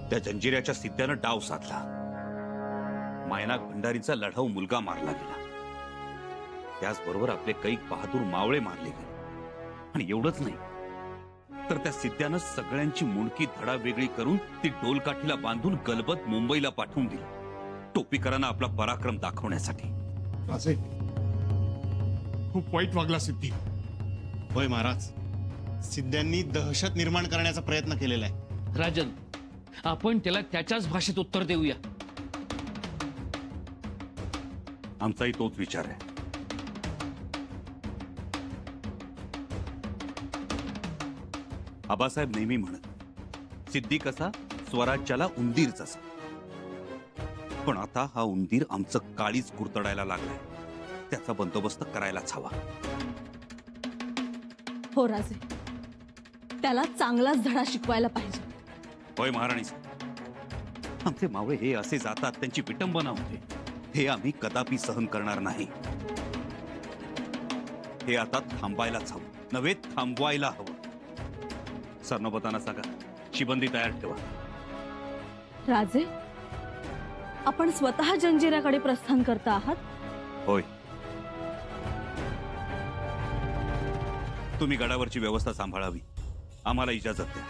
त्या जंजिऱ्याच्या सिद्ध्यानं डाव साधला. मायनाक भंडारीचा लढाऊ मुलगा मारला गेला. त्याचबरोबर आपले कैक बहादूर मावळे मारले गेले. आणि एवढंच नाही तर त्या सिद्ध्यानं सगळ्यांची मुंडकी धडा वेगळी करून ती डोलकाठीला बांधून गलबत मुंबईला पाठवून दिली, टोपीकरांना आपला पराक्रम दाखवण्यासाठी. खूप वाईट वागला सिद्धी. होय महाराज, सिद्ध्यांनी दहशत निर्माण करण्याचा प्रयत्न केलेला आहे. राजन, आपण त्याला त्याच्याच भाषेत उत्तर देऊया. आमचाही तोच विचार आहे. आबासाहेब नेहमी म्हणत, सिद्धी कसा स्वराज्याला उंदीर जसा. पण आता हा उंदीर आमचं काळीच कुरतडायला लागलाय. त्याचा बंदोबस्त करायलाच हवा. हो राजे, त्याला चांगलाच धडा शिकवायला पाहिजे. होय महाराणी साहेब, आमचे मावळे हे असे जातात, त्यांची विटंबना होते, हे आम्ही कदापि सहन करणार नाही. हे आता थांबायलाच हवं, नव्हे थांबवायला हवं. सरनोबताना सांगा, शिबंदी तयार ठेवा. राजे, आपण स्वतः जंजिऱ्याकडे प्रस्थान करता आहात? होय. तुम्ही गडावरची व्यवस्था सांभाळावी, आम्हाला इजाजत द्या.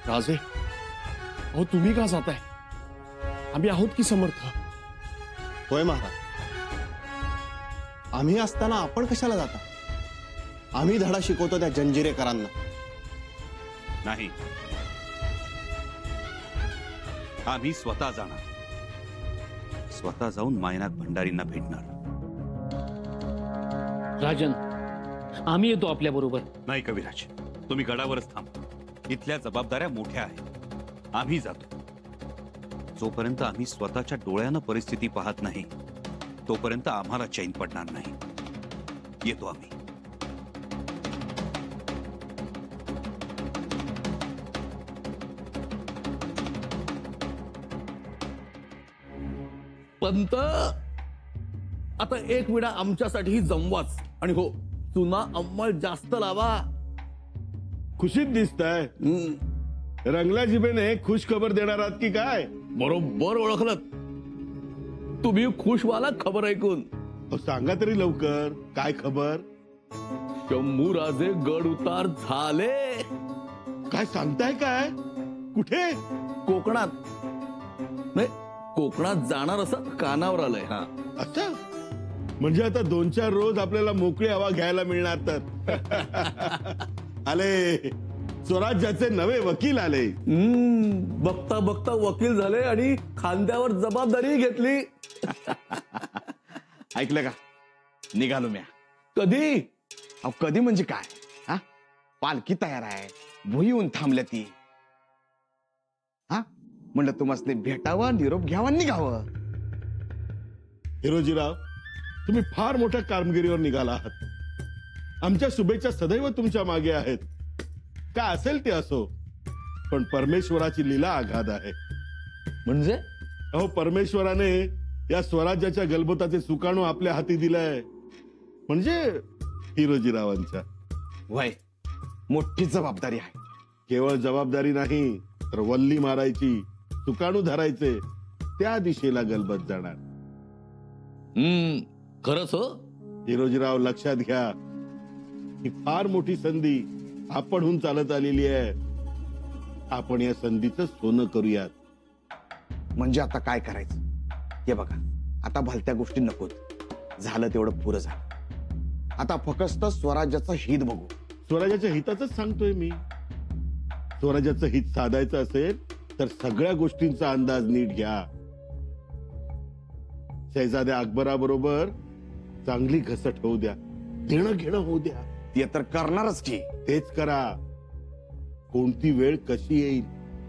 राजे, अहो तुम्ही का जाताय? आम्ही आहोत की समर्थ. होय महाराज, आम्ही असताना आपण कशाला जाता? आम्ही धडा शिकवतो त्या जंजिरेकरांना. नाही, आम्ही स्वतः जाणार. स्वतः जाऊन मायनाक भंडारींना भेटणार. राजन, आम्ही येतो आपल्या बरोबर. नाही कविराज, तुम्ही गडावरच थांबा. इथल्या जबाबदाऱ्या मोठ्या आहेत. आम्ही जातो. जोपर्यंत आम्ही स्वतःच्या डोळ्यानं परिस्थिती पाहत नाही, तोपर्यंत आम्हाला चैन पडणार नाही. येतो आम्ही. पंत, आता एक विडा आमच्यासाठी जमवाच. आणि हो, चुना अंमल जास्त लावा. खुशीत दिसताय. रंगला जिभेने खुश खबर देणार आहात की काय? बरोबर ओळखलं तुम्ही. खुश व्हाला खबर ऐकून. सांगा तरी लवकर, काय खबर? शंभू राजे गड उतार झाले. काय सांगताय? काय? कुठे? कोकणात. नाही, कोकणात जाणार असं कानावर आलंय. हा, अच्छा, म्हणजे आता 2-4 रोज आपल्याला मोकळी हवा घ्यायला मिळणार. तर आले स्वराज्याचे नवे वकील आले. बघता बघता वकील झाले आणि खांद्यावर जबाबदारी घेतली. ऐकलं का? निघालो म्या. कधी? अहो कधी म्हणजे काय? हा, पालखी तयार आहे, भुई येऊन थांबल्या ती. हा, म्हणलं तुम्हाला भेटावं, निरोप घ्यावा, निघावं. हिरोजीराव, तुम्ही फार मोठ्या कामगिरीवर निघाला आहात. आमच्या शुभेच्छा सदैव तुमच्या मागे आहेत. काय असेल ते असो, पण परमेश्वराची लीला अगाध आहे. म्हणजे? अहो, परमेश्वराने या स्वराज्याच्या गलबताचे सुकाणू आपल्या हाती दिलंय. म्हणजे हिरोजीरावांच्या. वय मोठी जबाबदारी आहे. केवळ जबाबदारी नाही, तर वल्ली मारायची, सुकाणू धरायचे, त्या दिशेला गलबत जाणार. खरंच हो. हिरोजीराव, लक्षात घ्या, ही फार मोठी संधी आपणहून चालत आलेली आहे. आपण या संधीचं सोनं करूयात. म्हणजे आता काय करायचं? हे बघा, आता भलत्या गोष्टी नकोत. झालं तेवढं पुरं झालं. आता फक्त स्वराज्याचं हित बघू. स्वराज्याच्या हिताचंच सांगतोय मी. स्वराज्याचं हित साधायचं असेल तर सगळ्या गोष्टींचा अंदाज नीट घ्या. शहजाद्या अकबराबरोबर चांगली घसट होऊ द्या, देणं घेणं होऊ द्या. ते तर करणारच की. तेच करा. कोणती वेळ कशी येईल,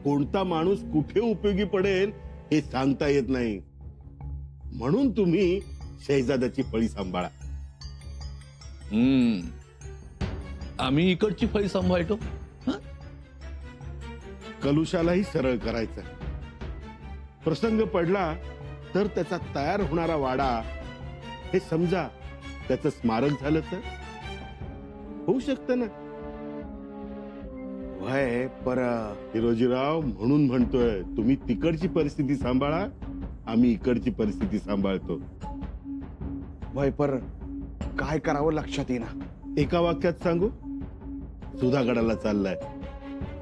कोणता माणूस कुठे उपयोगी पडेल हे सांगता येत नाही. म्हणून तुम्ही शहजाद्याची फळी सांभाळा. आम्ही इकडची फळी सांभाळतो. कलुशालाही सरळ करायचं. प्रसंग पडला तर त्याचा तयार होणारा वाडा हे समजा त्याचं स्मारक झालं तर होऊ शकतं ना. भय पर हिरोजीराव म्हणून म्हणतोय तुम्ही तिकडची परिस्थिती सांभाळा, आम्ही इकडची परिस्थिती सांभाळतो. भय पर काय करावं लक्षात येईना. एका वाक्यात सांगू, सुधागडाला चाललाय.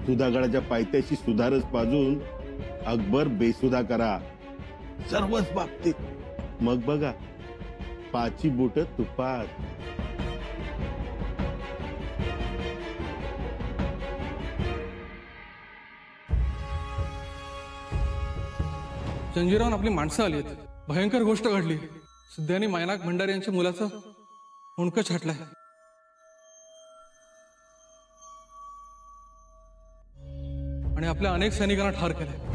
सुधागडाच्या पायथ्याशी सुधारच पाजून अकबर बेसुधा करा सर्वच बाबतीत. मग बघा, पाची बोट तुपात. जंजीरावून आपली माणसं आली आहेत. भयंकर गोष्ट घडली. सिद्ध्यानी मायनाक भंडारी यांच्या मुलाचं मुंडकं छाटलंय. आणि आपल्या अनेक सैनिकांना ठार केलंय.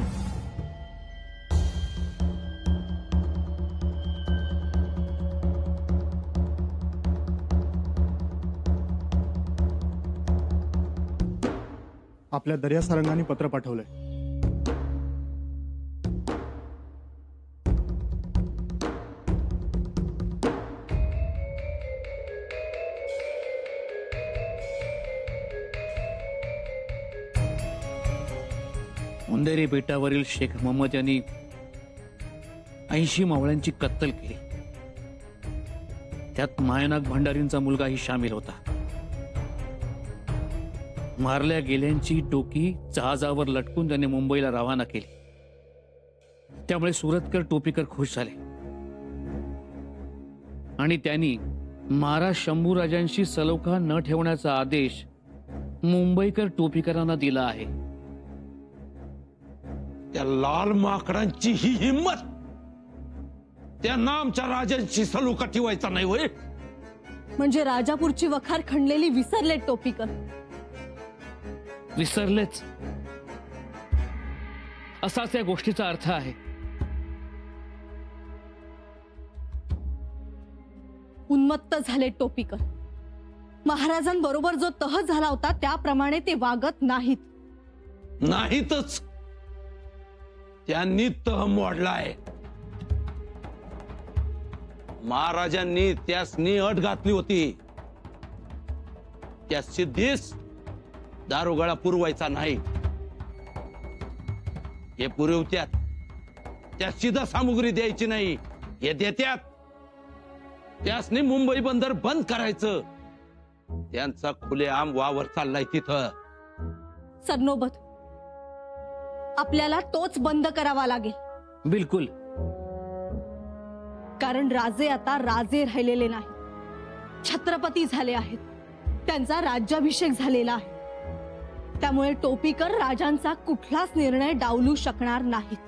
आपल्या दर्या सारंगांनी पत्र पाठवलंय. मुंदेरी बेटावरील शेख मोहम्मद यांनी 80 मावळ्यांची कत्तल केली. त्यात मायनाक भंडारींचा मुलगाही सामील होता. मारल्या गेल्यांची डोकी जहाजावर लटकून त्याने मुंबईला रवाना केली. त्यामुळे सुरतकर टोपीकर खुश झाले आणि त्यांनी महाराज शंभूराजांशी सलोखा न ठेवण्याचा आदेश मुंबईकर टोपीकरांना दिला आहे. त्या लाल माकडांची ही हिम्मत, त्यांना आमच्या राजांची सलोखा ठेवायचा नाही होय. म्हणजे राजापूरची वखार खणलेली विसरले टोपीकर. विसरलेच असाच या गोष्टीचा अर्थ आहे. उन्मत्त झाले टोपीकर. महाराजांबरोबर जो तह झाला होता त्याप्रमाणे ते वागत नाहीत. नाहीतच, त्यांनी तह मोडलाय. महाराजांनी त्यासनी अट घातली होती, त्या सिद्धीस दारुगळा पुरवायचा नाही. हे पुरवत्यात, त्या सिद्ध सामुग्री द्यायची नाही हे देत्यात. त्यासनी मुंबई बंदर बंद करायचं. त्यांचा खुलेआम वावर चाललाय तिथं. सरनोबत आपल्याला तोच बंद करावा लागेल. बिलकुल. कारण राजे आता राजे राहिलेले नाही, छत्रपती झाले आहेत. त्यांचा राज्याभिषेक झालेला आहे. त्यामुळे टोपीकर राजांचा कुठलाच निर्णय डावलू शकणार नाहीत.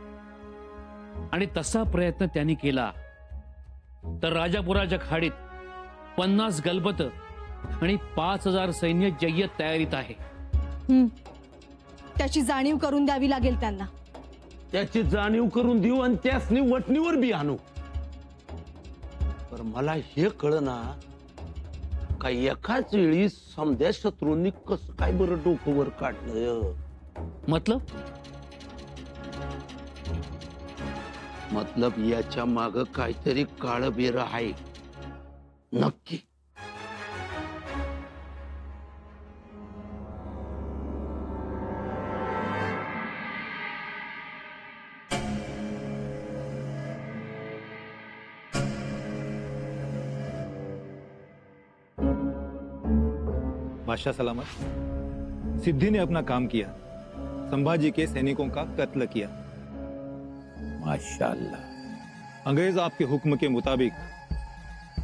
आणि तसा प्रयत्न त्यांनी केला तर राजापुराच्या खाडीत 50 गलबत आणि 5000 सैन्य जय्यत तयारीत आहे. त्याची जाणीव करून द्यावी लागेल त्यांना. त्याची जाणीव करून देऊ आणि त्यासनी वटणीवर बी आणू. पर मला हे कळना का एकाच वेळी समध्या शत्रूंनी कसं काय बरं डोकं वर काढलं. मतलब याच्या माग काहीतरी काळबेर आहे नक्की. बादशाह सलामत. सिद्धि ने अपना काम किया, संभाजी के सैनिकों का कत्ल किया. माशाअल्लाह. अंग्रेज आपके हुक्म के मुताबिक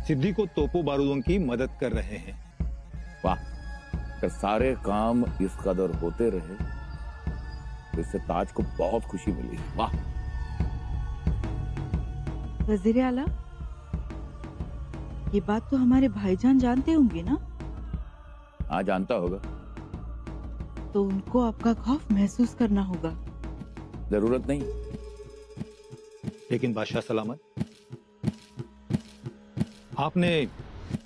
सिद्धि को तोपों बारूदों की मदद कर रहे हैं. वाह, कि सारे काम इस कदर होते रहे, इससे ताज को बहुत खुशी मिली. वाह. वजीर आला, ये बात तो हमारे भाईजान जानते होंगे ना? हाँ, जानता होगा. तो उनको आपका खौफ महसूस करना होगा. जरूरत नहीं. लेकिन बादशाह सलामत, आपने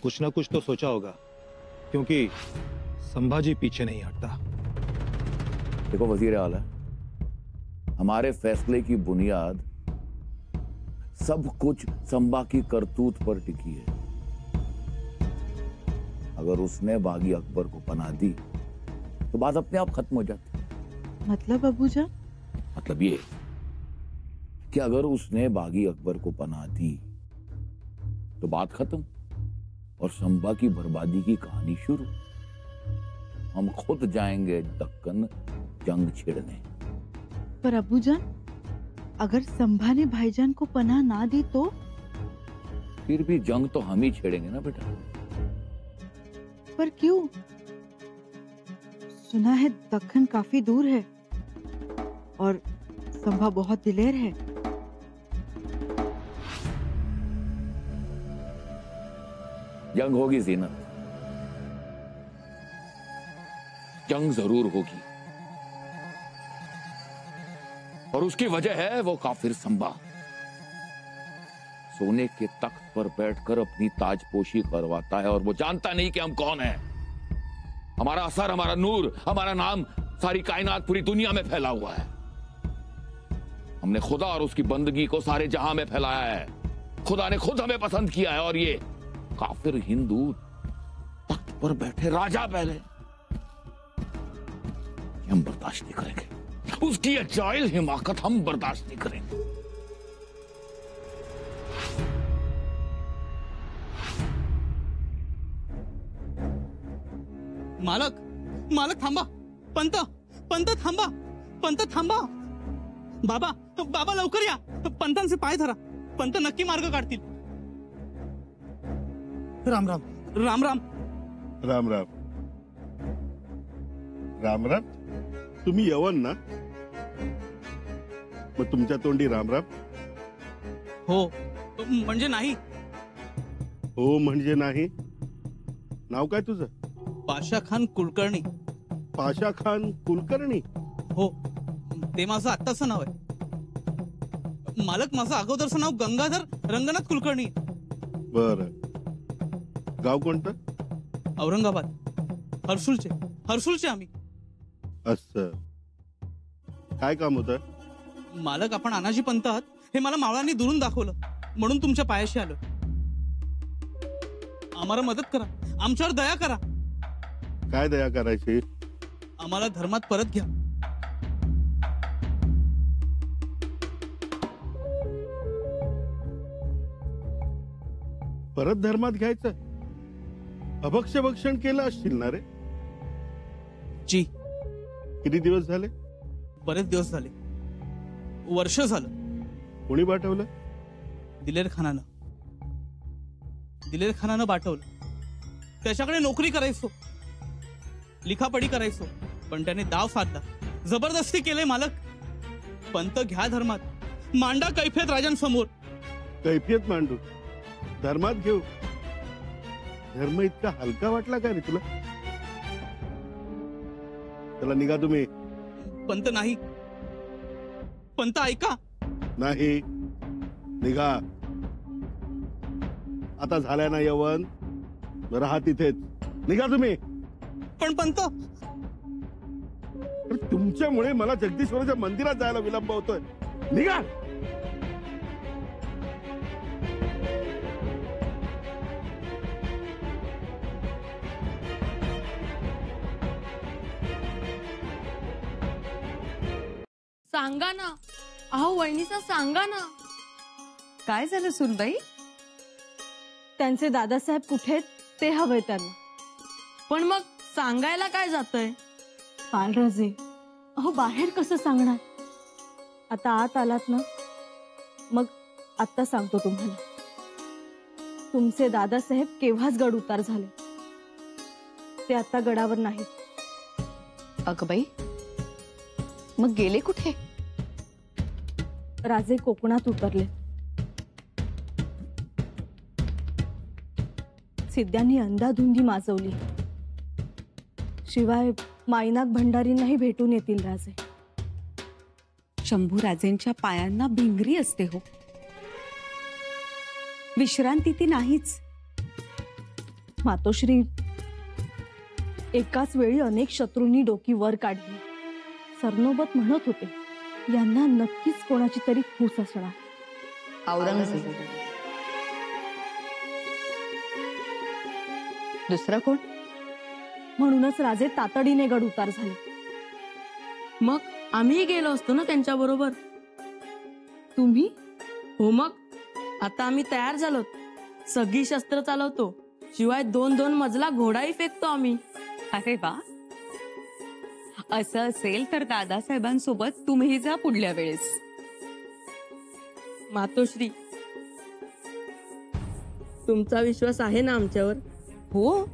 कुछ ना कुछ तो सोचा होगा, क्योंकि संभाजी पीछे नहीं हटता. देखो वजीर आला, हमारे फैसले की बुनियाद सब कुछ संभा की करतूत पर टिकी है. अगर उसने बागी अकबर को पनाह दी तो बात अपने आप खत्म हो जाती। मतलब अबूजान? मतलब ये कि अगर उसने बागी अकबर को पनाह दी तो बात खत्म और संभा की बर्बादी की कहानी शुरू। हम खुद जाएंगे दक्कन जंग छेड़ने। पर अबूजान, अगर संभा ने भाईजान को पनाह ना दी तो? फिर भी जंग तो हम ही छेड़ेंगे ना बेटा। पर क्यों? सुना है दक्कन काफी दूर है और संभा बहुत दिलेर है। जंग होगी जीनत, जंग जरूर होगी और उसकी वजह है वो काफिर संभा। सोने के तख्त पर बैठकर अपनी ताजपोशी करवाता है और वो जानता नहीं कि हम कौन हैं। हमारा असर, हमारा नूर, हमारा नाम सारी कायनात, पूरी दुनिया में फैला हुआ है। हमने खुदा और उसकी बंदगी को सारे जहां में फैलाया है। खुदा ने खुद हमें पसंद किया है और ये काफिर हिंदू तख्त पर बैठे राजा पहले, हम बर्दाश्त नहीं करेंगे। उसकी अजाइल हिमाकत हम बर्दाश्त नहीं करेंगे। मालक, मालक थांबा. पंत, पंत थांबा, पंत थांबा. बाबा, बाबा लवकर या. पंतांचे पाय धरा. पंत नक्की मार्ग काढतील. राम राम. राम राम. राम राम. राम राम. तुम्ही यवन ना? मग तुमच्या तोंडी राम राम? हो म्हणजे नाही. हो म्हणजे नाही. नाव काय तुझं? पाशा खान कुलकर्णी. पाशा खान कुलकर्णी? हो, ते माझं आत्ताचं नाव आहे. मालक, माझं अगोदरचं नाव गंगाधर रंगनाथ कुलकर्णी. बर. गाव कोणतं? औरंगाबाद. हर्सुलचे. हर्सुलचे आम्ही. असं. काय काम होतं? मालक, आपण अनाजी पंत आहात हे मला मावळांनी दुरून दाखवलं, म्हणून तुमच्या पायाशी आलो. आम्हाला मदत करा, आमच्यावर दया करा. काय दया करायची? आम्हाला धर्मात परत घ्या. परत धर्मात घ्यायचं? अभक्ष भक्षण केलं असशील ना रे? जी. किती दिवस झाले? बरेच दिवस झाले. वर्ष झालं. कोणी पाठवलं? दिलेर खानानं. दिलेर खानानं पाठवलं. त्याच्याकडे नोकरी करायचो, लिखापडी करायचो, पण त्याने दाव साधला. जबरदस्ती केले मालक. पंत घ्या धर्मात, मांडा कैफियत राजांसमोर. कैफियत मांडू? धर्मात घेऊ? धर्म इतका हलका वाटला का रे तुला? चला निघा तुम्ही. पंत नाही. पंत ऐका. नाही. निघा. आता झालाय ना यवन, राहा तिथेच. निघा तुम्ही. पण पंत, तुमच्यामुळे मला जगदीश्वराच्या मंदिरात जायला विलंब होतोय. निघा. सांगा ना. अहो वहिनीचा सांगा ना. काय झालं सुनबाई? त्यांचे दादासाहेब कुठे ते हवंय त्यांना. पण मग सांगायला काय जातंय? बाळराजे, अहो बाहेर कसं सांगणार? आता आत आलात ना, मग आता सांगतो तुम्हाला. तुमचे दादासाहेब केव्हाच गड उतार झाले. ते आता गडावर नाहीत. अगं बाई, मग गेले कुठे? राजे कोकणात उतरले. सिद्ध्यांनी अंधाधुंदी माजवली. शिवाय मायनाक भंडारींनाही भेटून येतील राजे. शंभूराजेंच्या पायांना भिंगरी असते हो, विश्रांती ती नाहीच. मातोश्री, एकाच वेळी अनेक शत्रूंनी डोकी वर काढली. सरनोबत म्हणत होते, यांना नक्कीच कोणाची तरी फूस असणार. औरंगजेब. दुसरा कोण? म्हणूनच राजे तातडीने गड उतार झाले. मग आम्ही गेलो असतो ना त्यांच्या बरोबर. तुम्ही? हो मग आता आम्ही तयार झालो. सगळी शस्त्र चालवतो, शिवाय 2-2 मजला घोडाही फेकतो आम्ही. अरे वा, असं असेल तर दादासाहेबांसोबत तुम्ही जा पुढल्या वेळेस. मातोश्री, तुमचा विश्वास आहे ना आमच्यावर? हो,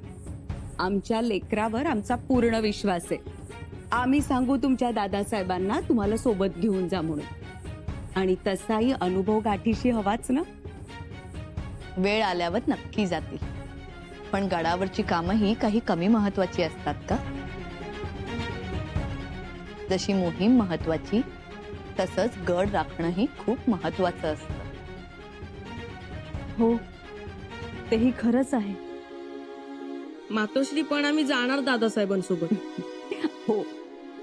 आमच्या लेकरावर आमचा पूर्ण विश्वास आहे. आम्ही सांगू तुमच्या दादासाहेबांना तुम्हाला सोबत घेऊन जा म्हणून. आणि तसाही अनुभव गाठीशी हवाच ना. वेळ आल्यावर नक्की जातील, पण गडावरची कामं ही काही कमी महत्वाची असतात का? जशी मोहीम महत्वाची, तसंच गड राखणंही खूप महत्वाचं असतं. हो, तेही खरंच आहे. मातोश्री, पण आम्ही जाणार दादासाहेबांसोबत. हो,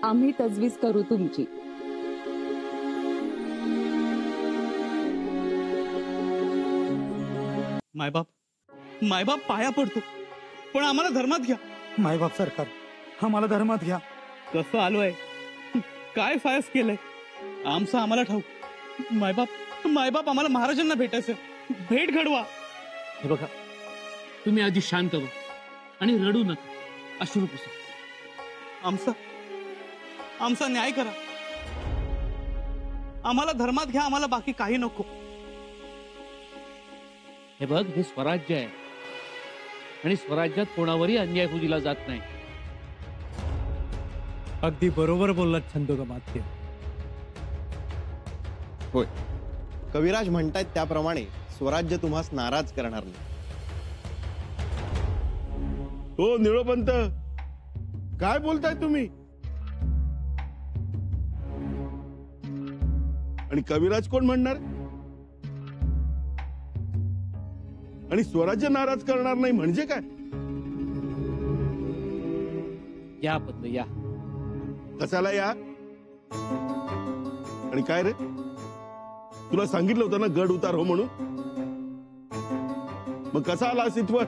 आम्ही तजवीज करू तुमची. मायबाप पाया पडतो, पण आम्हाला धर्मात घ्या. मायबाप सरकार, आम्हाला धर्मात घ्या. कसं आलोय, काय फायस केलंय आमचं आम्हाला ठाऊक. मायबाप आम्हाला महाराजांना भेटायचं, भेट घडवा. हे बघा, तुम्ही आधी शांत व्हा आणि रडू नका, अश्रू पुसा. आमचा न्याय करा. आम्हाला धर्मात घ्या, आम्हाला बाकी काही नको. हे बघ, हे स्वराज्य आहे आणि स्वराज्यात कोणावरही अन्याय होऊ दिला जात नाही. अगदी बरोबर बोललात छंदोगमात्य. होय, कविराज म्हणतायत त्याप्रमाणे स्वराज्य तुम्हास नाराज करणार नाही. हो निळोपंत, काय बोलताय तुम्ही? आणि कविराज कोण म्हणणार? आणि स्वराज्य नाराज करणार नाही म्हणजे काय? या पंत या. कशाला या? आणि काय रे, तुला सांगितलं होतं ना गड उतार हो म्हणून, मग कसा आला इथवर?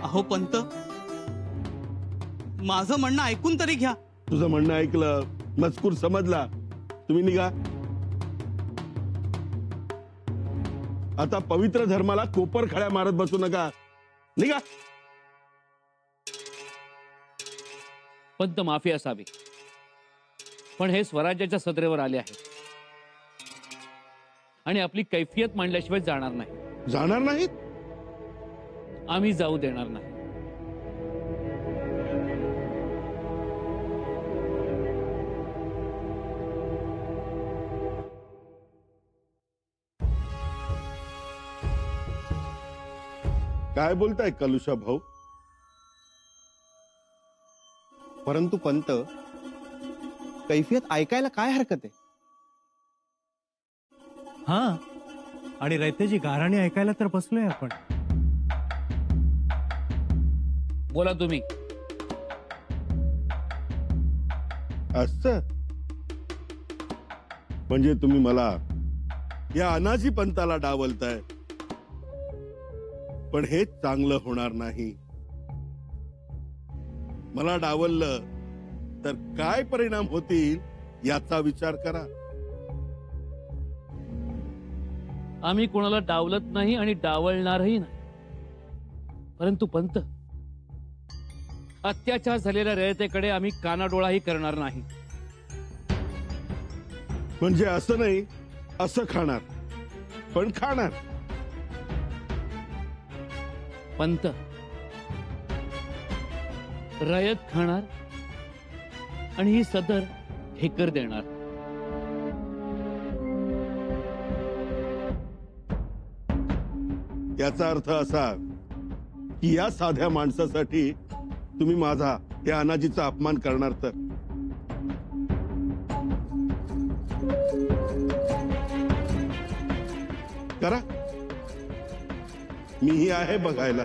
अहो पंत, माझं म्हणणं ऐकून तरी घ्या. तुझं म्हणणं ऐकलं, मजकूर समजला, तुम्ही निघा. आता पवित्र धर्माला कोपर खळ्या मारत बसू नका, निघा. पंत माफी असावी, पण हे स्वराज्याच्या सदरेवर आले आहे आणि आपली कैफियत मांडल्याशिवाय जाणार नाही. जाणार नाहीत? आम्ही जाऊ देणार नाही. काय बोलताय कलुषा भाऊ? परंतु पंत, कैफियत ऐकायला काय हरकत आहे? हा, आणि रयतेची गाराणी ऐकायला तर बसलोय आपण. बोला तुम्ही. असं म्हणजे तुम्ही मला या अनाजी पंताला डावलताय, पण हे चांगलं होणार नाही. मला डावललं तर काय परिणाम होतील याचा विचार करा. आम्ही कोणाला डावलत नाही आणि डावलणारही नाही. परंतु पंत, अत्याचार झालेल्या रयतेकडे आम्ही कानाडोळाही करणार नाही. म्हणजे असं नाही, असं खाणार, पण खाणार. पंत, रयत खाणार आणि ही सदर ठेकर देणार. याचा अर्थ असा की या साध्या माणसासाठी तुम्ही माझा या अनाजीचा अपमान करणार तर? करा, मीही आहे बघायला.